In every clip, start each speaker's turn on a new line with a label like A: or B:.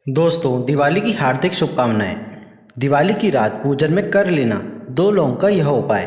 A: दोस्तों, दिवाली की हार्दिक शुभकामनाएं। दिवाली की रात पूजन में कर लेना 2 लौंग का यह उपाय।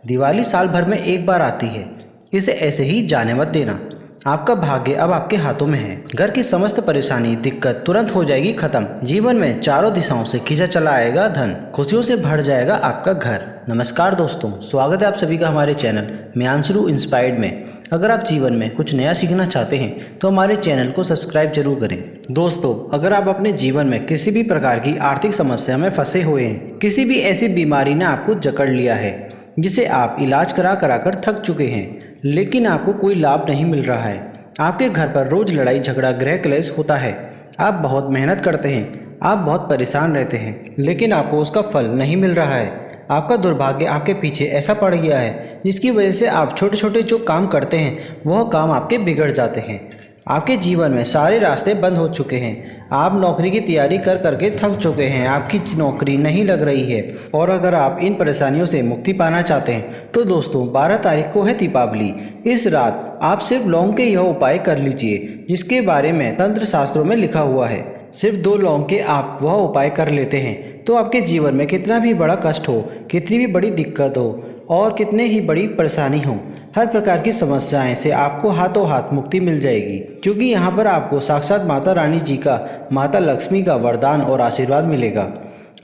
A: दिवाली साल भर में एक बार आती है, इसे ऐसे ही जाने मत देना। आपका भाग्य अब आपके हाथों में है। घर की समस्त परेशानी दिक्कत तुरंत हो जाएगी खत्म। जीवन में चारों दिशाओं से खींचा चला आएगा धन। खुशियों से भर जाएगा आपका घर। नमस्कार दोस्तों, स्वागत है आप सभी का हमारे चैनल मियांशरू इंस्पायर्ड में। अगर आप जीवन में कुछ नया सीखना चाहते हैं तो हमारे चैनल को सब्सक्राइब जरूर करें। दोस्तों, अगर आप अपने जीवन में किसी भी प्रकार की आर्थिक समस्या में फंसे हुए हैं, किसी भी ऐसी बीमारी ने आपको जकड़ लिया है जिसे आप इलाज करा कर थक चुके हैं, लेकिन आपको कोई लाभ नहीं मिल रहा है, आपके घर पर रोज लड़ाई झगड़ा गृह क्लेश होता है, आप बहुत मेहनत करते हैं, आप बहुत परेशान रहते हैं, लेकिन आपको उसका फल नहीं मिल रहा है, आपका दुर्भाग्य आपके पीछे ऐसा पड़ गया है जिसकी वजह से आप छोटे छोटे जो काम करते हैं वह काम आपके बिगड़ जाते हैं। आपके जीवन में सारे रास्ते बंद हो चुके हैं, आप नौकरी की तैयारी कर करके थक चुके हैं, आपकी नौकरी नहीं लग रही है। और अगर आप इन परेशानियों से मुक्ति पाना चाहते हैं तो दोस्तों 12 तारीख को है दीपावली। इस रात आप सिर्फ लौंग के यह उपाय कर लीजिए जिसके बारे में तंत्र शास्त्रों में लिखा हुआ है। सिर्फ 2 लौंग के आप वह उपाय कर लेते हैं तो आपके जीवन में कितना भी बड़ा कष्ट हो, कितनी भी बड़ी दिक्कत हो और कितने ही बड़ी परेशानी हो, हर प्रकार की समस्याएं से आपको हाथों हाथ मुक्ति मिल जाएगी, क्योंकि यहाँ पर आपको साक्षात माता रानी जी का, माता लक्ष्मी का वरदान और आशीर्वाद मिलेगा।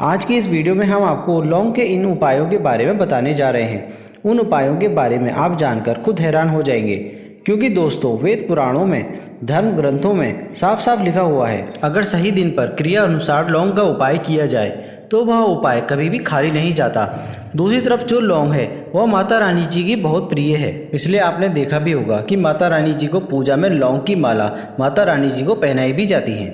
A: आज की इस वीडियो में हम आपको लौंग के इन उपायों के बारे में बताने जा रहे हैं। उन उपायों के बारे में आप जानकर खुद हैरान हो जाएंगे, क्योंकि दोस्तों वेद पुराणों में, धर्म ग्रंथों में साफ साफ लिखा हुआ है, अगर सही दिन पर क्रिया अनुसार लौंग का उपाय किया जाए तो वह उपाय कभी भी खाली नहीं जाता। दूसरी तरफ जो लौंग है वह माता रानी जी की बहुत प्रिय है, इसलिए आपने देखा भी होगा कि माता रानी जी को पूजा में लौंग की माला माता रानी जी को पहनाई भी जाती है।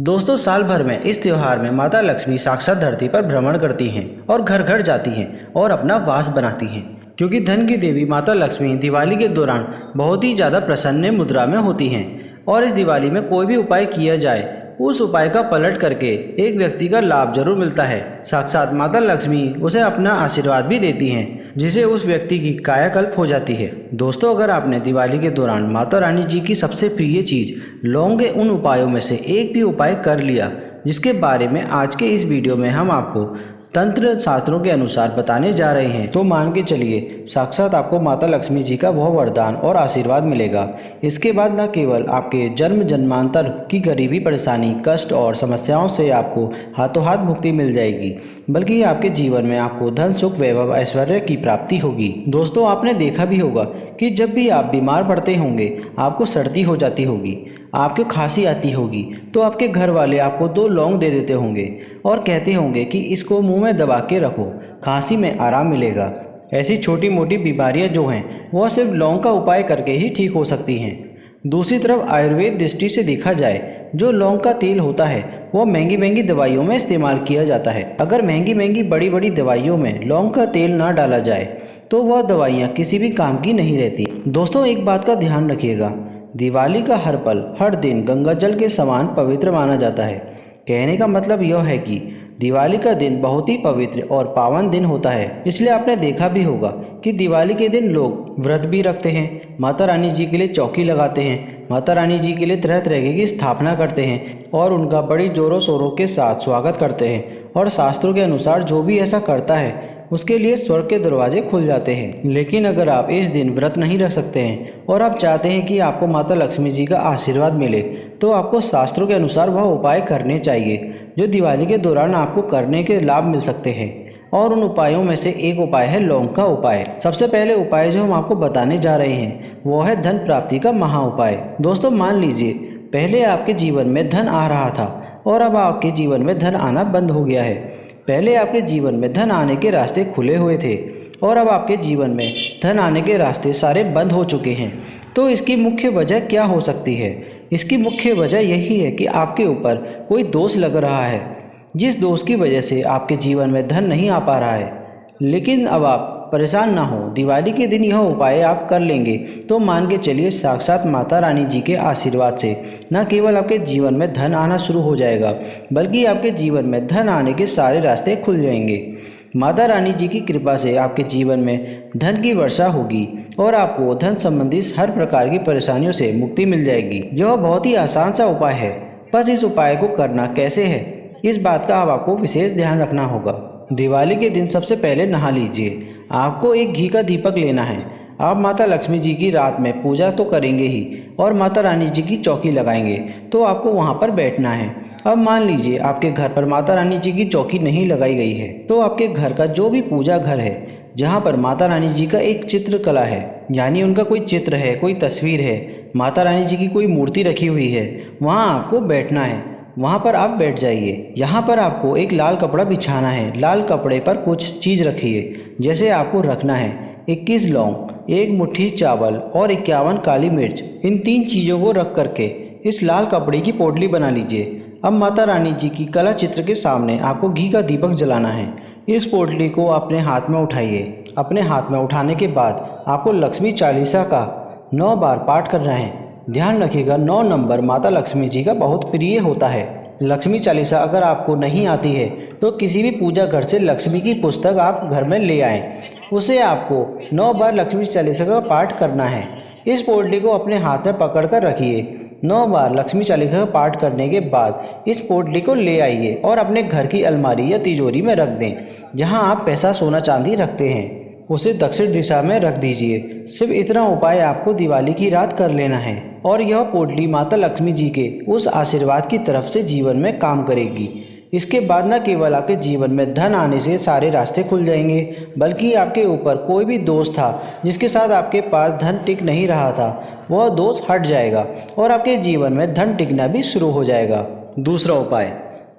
A: दोस्तों, साल भर में इस त्योहार में माता लक्ष्मी साक्षात धरती पर भ्रमण करती हैं और घर घर जाती हैं और अपना वास बनाती हैं, क्योंकि धन की देवी माता लक्ष्मी दिवाली के दौरान बहुत ही ज़्यादा प्रसन्न मुद्रा में होती हैं। और इस दिवाली में कोई भी उपाय किया जाए उस उपाय का पलट करके एक व्यक्ति का लाभ जरूर मिलता है। साक्षात माता लक्ष्मी उसे अपना आशीर्वाद भी देती हैं, जिसे उस व्यक्ति की कायाकल्प हो जाती है। दोस्तों, अगर आपने दिवाली के दौरान माता रानी जी की सबसे प्रिय चीज लौंग के उन उपायों में से एक भी उपाय कर लिया, जिसके बारे में आज के इस वीडियो में हम आपको तंत्र शास्त्रों के अनुसार बताने जा रहे हैं, तो मान के चलिए साक्षात आपको माता लक्ष्मी जी का वह वरदान और आशीर्वाद मिलेगा। इसके बाद न केवल आपके जन्म जन्मांतर की गरीबी परेशानी कष्ट और समस्याओं से आपको हाथों हाथ मुक्ति मिल जाएगी, बल्कि आपके जीवन में आपको धन सुख वैभव ऐश्वर्य की प्राप्ति होगी। दोस्तों, आपने देखा भी होगा कि जब भी आप बीमार पड़ते होंगे, आपको सर्दी हो जाती होगी, आपको खांसी आती होगी, तो आपके घर वाले आपको 2 लौंग दे देते होंगे और कहते होंगे कि इसको मुंह में दबा के रखो, खांसी में आराम मिलेगा। ऐसी छोटी मोटी बीमारियां जो हैं वह सिर्फ लौंग का उपाय करके ही ठीक हो सकती हैं। दूसरी तरफ आयुर्वेद दृष्टि से देखा जाए, जो लौंग का तेल होता है वह महंगी महंगी दवाइयों में इस्तेमाल किया जाता है। अगर महंगी महंगी बड़ी बड़ी दवाइयों में लौंग का तेल ना डाला जाए तो वह दवाइयाँ किसी भी काम की नहीं रहती। दोस्तों, एक बात का ध्यान रखिएगा, दिवाली का हर पल हर दिन गंगा जल के समान पवित्र माना जाता है। कहने का मतलब यह है कि दिवाली का दिन बहुत ही पवित्र और पावन दिन होता है। इसलिए आपने देखा भी होगा कि दिवाली के दिन लोग व्रत भी रखते हैं, माता रानी जी के लिए चौकी लगाते हैं, माता रानी जी के लिए तरह तरह की स्थापना करते हैं और उनका बड़ी जोरों शोरों के साथ स्वागत करते हैं। और शास्त्रों के अनुसार जो भी ऐसा करता है उसके लिए स्वर्ग के दरवाजे खुल जाते हैं। लेकिन अगर आप इस दिन व्रत नहीं रख सकते हैं और आप चाहते हैं कि आपको माता लक्ष्मी जी का आशीर्वाद मिले, तो आपको शास्त्रों के अनुसार वह उपाय करने चाहिए जो दिवाली के दौरान आपको करने के लाभ मिल सकते हैं। और उन उपायों में से एक उपाय है लौंग का उपाय। सबसे पहले उपाय जो हम आपको बताने जा रहे हैं वो है धन प्राप्ति का महा उपाय। दोस्तों, मान लीजिए पहले आपके जीवन में धन आ रहा था और अब आपके जीवन में धन आना बंद हो गया है। पहले आपके जीवन में धन आने के रास्ते खुले हुए थे और अब आपके जीवन में धन आने के रास्ते सारे बंद हो चुके हैं। तो इसकी मुख्य वजह क्या हो सकती है? इसकी मुख्य वजह यही है कि आपके ऊपर कोई दोष लग रहा है, जिस दोष की वजह से आपके जीवन में धन नहीं आ पा रहा है। लेकिन अब आप परेशान ना हो, दिवाली के दिन यह उपाय आप कर लेंगे तो मान के चलिए साक्षात माता रानी जी के आशीर्वाद से न केवल आपके जीवन में धन आना शुरू हो जाएगा, बल्कि आपके जीवन में धन आने के सारे रास्ते खुल जाएंगे। माता रानी जी की कृपा से आपके जीवन में धन की वर्षा होगी और आपको धन संबंधी हर प्रकार की परेशानियों से मुक्ति मिल जाएगी। यह बहुत ही आसान सा उपाय है, बस इस उपाय को करना कैसे है, इस बात का अब आपको विशेष ध्यान रखना होगा। दिवाली के दिन सबसे पहले नहा लीजिए। आपको एक घी का दीपक लेना है। आप माता लक्ष्मी जी की रात में पूजा तो करेंगे ही और माता रानी जी की चौकी लगाएंगे, तो आपको वहाँ पर बैठना है। अब मान लीजिए आपके घर पर माता रानी जी की चौकी नहीं लगाई गई है, तो आपके घर का जो भी पूजा घर है जहाँ पर माता रानी जी का एक चित्रकला है, यानी उनका कोई चित्र है, कोई तस्वीर है, माता रानी जी की कोई मूर्ति रखी हुई है, वहाँ आपको बैठना है। वहाँ पर आप बैठ जाइए। यहाँ पर आपको एक लाल कपड़ा बिछाना है। लाल कपड़े पर कुछ चीज़ रखिए। जैसे आपको रखना है 21 लौंग, 1 मुट्ठी चावल और 51 काली मिर्च। इन 3 चीज़ों को रख करके इस लाल कपड़े की पोटली बना लीजिए। अब माता रानी जी की कला चित्र के सामने आपको घी का दीपक जलाना है। इस पोटली को अपने हाथ में उठाइए। अपने हाथ में उठाने के बाद आपको लक्ष्मी चालीसा का 9 बार पाठ करना है। ध्यान रखिएगा 9 नंबर माता लक्ष्मी जी का बहुत प्रिय होता है। लक्ष्मी चालीसा अगर आपको नहीं आती है तो किसी भी पूजा घर से लक्ष्मी की पुस्तक आप घर में ले आएँ। उसे आपको 9 बार लक्ष्मी चालीसा का पाठ करना है। इस पोटली को अपने हाथ में पकड़ कर रखिए। 9 बार लक्ष्मी चालीसा का पाठ करने के बाद इस पोटली को ले आइए और अपने घर की अलमारी या तिजोरी में रख दें। जहां आप पैसा सोना चांदी रखते हैं उसे दक्षिण दिशा में रख दीजिए। सिर्फ इतना उपाय आपको दिवाली की रात कर लेना है और यह पोटली माता लक्ष्मी जी के उस आशीर्वाद की तरफ से जीवन में काम करेगी। इसके बाद न केवल आपके जीवन में धन आने से सारे रास्ते खुल जाएंगे, बल्कि आपके ऊपर कोई भी दोष था जिसके साथ आपके पास धन टिक नहीं रहा था, वह दोष हट जाएगा और आपके जीवन में धन टिकना भी शुरू हो जाएगा। दूसरा उपाय,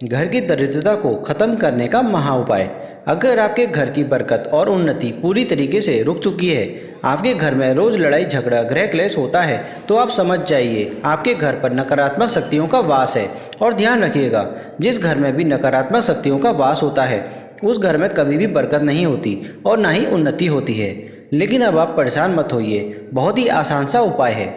A: घर की दरिद्रता को खत्म करने का महा उपाय। अगर आपके घर की बरकत और उन्नति पूरी तरीके से रुक चुकी है, आपके घर में रोज लड़ाई झगड़ा गृह क्लेश होता है, तो आप समझ जाइए आपके घर पर नकारात्मक शक्तियों का वास है। और ध्यान रखिएगा, जिस घर में भी नकारात्मक शक्तियों का वास होता है उस घर में कभी भी बरकत नहीं होती और ना ही उन्नति होती है। लेकिन अब आप परेशान मत होइए, बहुत ही आसान सा उपाय है।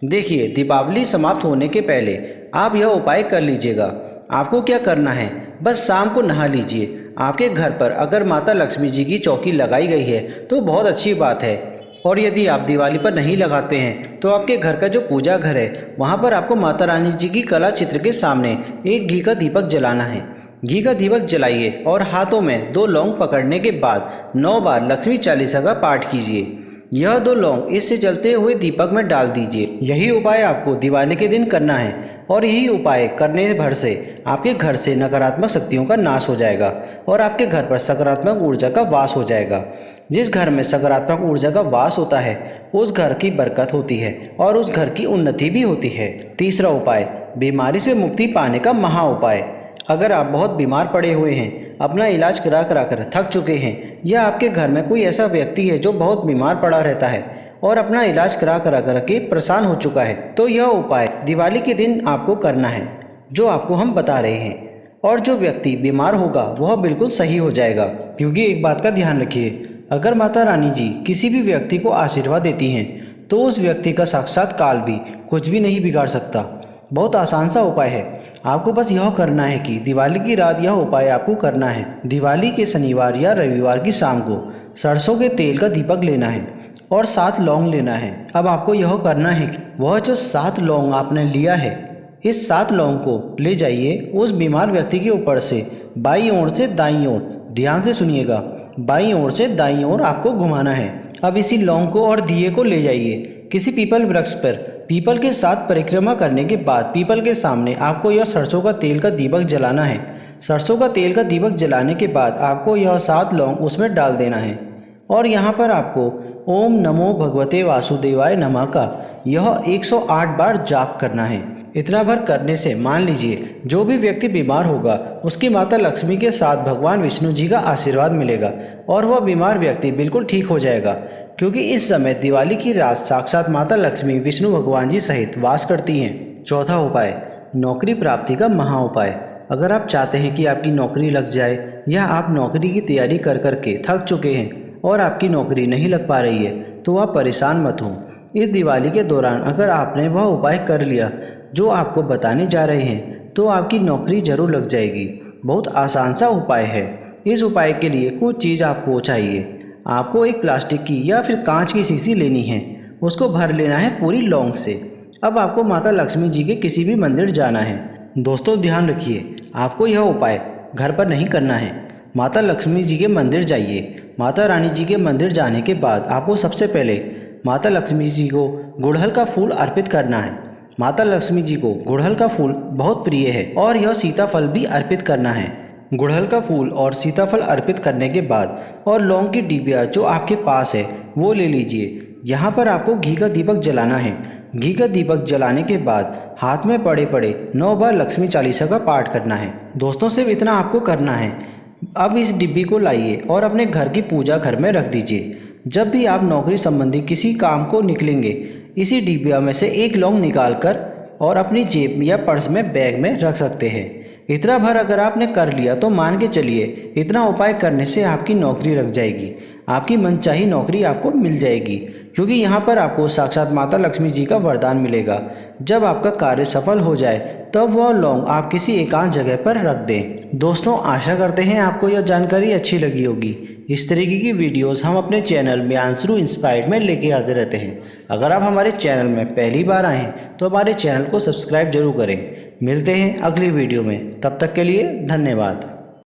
A: देखिए, दीपावली समाप्त होने के पहले आप यह उपाय कर लीजिएगा। आपको क्या करना है, बस शाम को नहा लीजिए। आपके घर पर अगर माता लक्ष्मी जी की चौकी लगाई गई है तो बहुत अच्छी बात है, और यदि आप दिवाली पर नहीं लगाते हैं तो आपके घर का जो पूजा घर है वहाँ पर आपको माता रानी जी की कला चित्र के सामने एक घी का दीपक जलाना है। घी का दीपक जलाइए और हाथों में 2 लौंग पकड़ने के बाद 9 बार लक्ष्मी चालीसा का पाठ कीजिए। यह 2 लौंग इससे जलते हुए दीपक में डाल दीजिए। यही उपाय आपको दिवाली के दिन करना है और यही उपाय करने भर से आपके घर से नकारात्मक शक्तियों का नाश हो जाएगा और आपके घर पर सकारात्मक ऊर्जा का वास हो जाएगा। जिस घर में सकारात्मक ऊर्जा का वास होता है उस घर की बरकत होती है और उस घर की उन्नति भी होती है। तीसरा उपाय, बीमारी से मुक्ति पाने का महा उपाय। अगर आप बहुत बीमार पड़े हुए हैं, अपना इलाज करा कर थक चुके हैं, या आपके घर में कोई ऐसा व्यक्ति है जो बहुत बीमार पड़ा रहता है और अपना इलाज करा के परेशान हो चुका है, तो यह उपाय दिवाली के दिन आपको करना है जो आपको हम बता रहे हैं। और जो व्यक्ति बीमार होगा वह बिल्कुल सही हो जाएगा। क्योंकि एक बात का ध्यान रखिए, अगर माता रानी जी किसी भी व्यक्ति को आशीर्वाद देती हैं तो उस व्यक्ति का साक्षात काल भी कुछ भी नहीं बिगाड़ सकता। बहुत आसान सा उपाय है। आपको बस यह करना है कि दिवाली की रात यह उपाय आपको करना है। दिवाली के शनिवार या रविवार की शाम को सरसों के तेल का दीपक लेना है और 7 लौंग लेना है। अब आपको यह करना है कि वह जो 7 लौंग आपने लिया है, इस 7 लौंग को ले जाइए उस बीमार व्यक्ति के ऊपर से बाईं ओर से दाईं ओर, ध्यान से सुनिएगा, बाईं ओर से दाईं ओर आपको घुमाना है। अब इसी लौंग को और दिए को ले जाइए किसी पीपल वृक्ष पर। पीपल के साथ परिक्रमा करने के बाद पीपल के सामने आपको यह सरसों का तेल का दीपक जलाना है। सरसों का तेल का दीपक जलाने के बाद आपको यह 7 लौंग उसमें डाल देना है और यहाँ पर आपको ओम नमो भगवते वासुदेवाय नमः का यह 108 बार जाप करना है। इतना भर करने से मान लीजिए जो भी व्यक्ति बीमार होगा उसकी माता लक्ष्मी के साथ भगवान विष्णु जी का आशीर्वाद मिलेगा और वह बीमार व्यक्ति बिल्कुल ठीक हो जाएगा। क्योंकि इस समय दिवाली की रात साक्षात माता लक्ष्मी विष्णु भगवान जी सहित वास करती हैं। चौथा उपाय, नौकरी प्राप्ति का महा उपाय। अगर आप चाहते हैं कि आपकी नौकरी लग जाए या आप नौकरी की तैयारी कर करके थक चुके हैं और आपकी नौकरी नहीं लग पा रही है, तो आप परेशान मत हों। इस दिवाली के दौरान अगर आपने वह उपाय कर लिया जो आपको बताने जा रहे हैं तो आपकी नौकरी जरूर लग जाएगी। बहुत आसान सा उपाय है। इस उपाय के लिए कुछ चीज़ आपको चाहिए। आपको एक प्लास्टिक की या फिर कांच की शीशी लेनी है, उसको भर लेना है पूरी लौंग से। अब आपको माता लक्ष्मी जी के किसी भी मंदिर जाना है। दोस्तों ध्यान रखिए, आपको यह उपाय घर पर नहीं करना है। माता लक्ष्मी जी के मंदिर जाइए। माता रानी जी के मंदिर जाने के बाद आपको सबसे पहले माता लक्ष्मी जी को गुड़हल का फूल अर्पित करना है। माता लक्ष्मी जी को गुड़हल का फूल बहुत प्रिय है और यह सीताफल भी अर्पित करना है। गुड़हल का फूल और सीताफल अर्पित करने के बाद और लौंग की डिबिया जो आपके पास है वो ले लीजिए। यहाँ पर आपको घी का दीपक जलाना है। घी का दीपक जलाने के बाद हाथ में पड़े पड़े 9 बार लक्ष्मी चालीसा का पाठ करना है। दोस्तों सिर्फ इतना आपको करना है। अब इस डिब्बी को लाइए और अपने घर की पूजा घर में रख दीजिए। जब भी आप नौकरी संबंधी किसी काम को निकलेंगे, इसी डिबिया में से एक लौंग निकाल कर और अपनी जेब या पर्स में बैग में रख सकते हैं। इतना भर अगर आपने कर लिया तो मान के चलिए इतना उपाय करने से आपकी नौकरी लग जाएगी। आपकी मनचाही नौकरी आपको मिल जाएगी, क्योंकि यहाँ पर आपको साक्षात माता लक्ष्मी जी का वरदान मिलेगा। जब आपका कार्य सफल हो जाए तब वह लौंग आप किसी एकांत जगह पर रख दें। दोस्तों आशा करते हैं आपको यह जानकारी अच्छी लगी होगी। इस तरीके की वीडियोस हम अपने चैनल म्यांशरू इंस्पायर्ड में लेके आते रहते हैं। अगर आप हमारे चैनल में पहली बार आए हैं तो हमारे चैनल को सब्सक्राइब जरूर करें। मिलते हैं अगली वीडियो में, तब तक के लिए धन्यवाद।